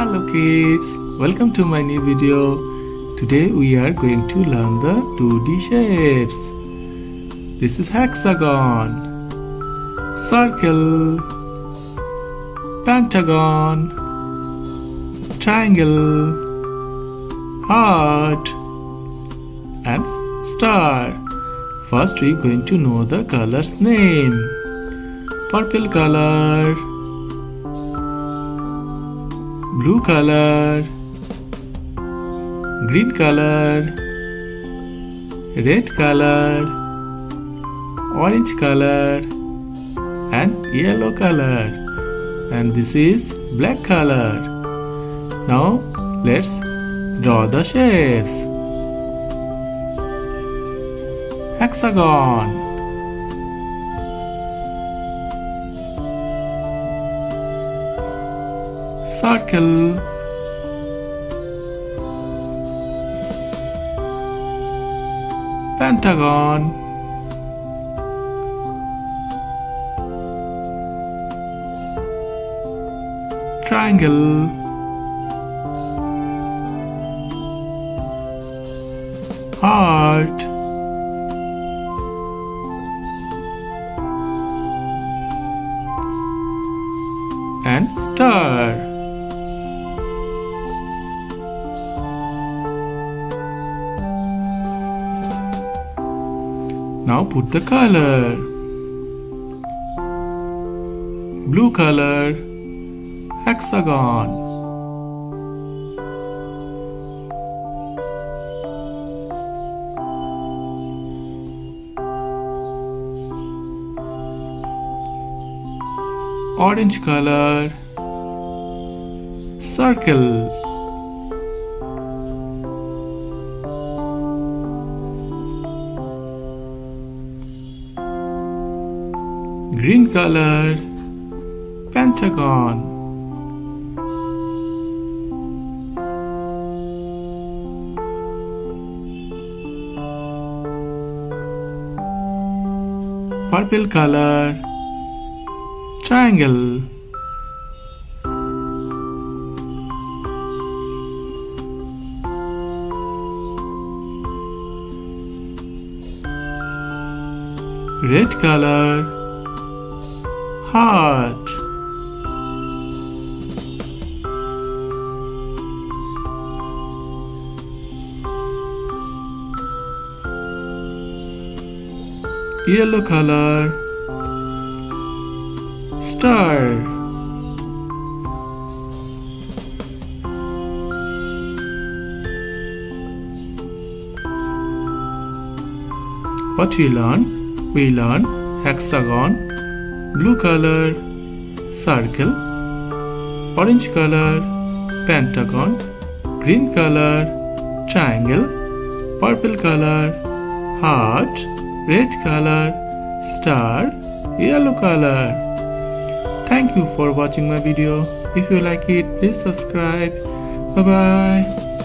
Hello kids, welcome to my new video. Today we are going to learn the 2D shapes. This is hexagon, circle, pentagon, triangle, heart and star. First we are going to know the color's name. Purple color, blue color, green color, red color, orange color and yellow color, and this is black color. Now let's draw the shapes. Hexagon, circle, pentagon, triangle, heart, and star. Now put the color. Blue color, hexagon. Orange color, circle. Green color, pentagon. Purple color, triangle. Red color, heart. Yellow color, star. What we learn? We learn hexagon, blue color, circle, orange color, pentagon, green color, triangle, purple color, heart, red color, star, yellow color. Thank you for watching my video. If you like it, please subscribe. Bye bye.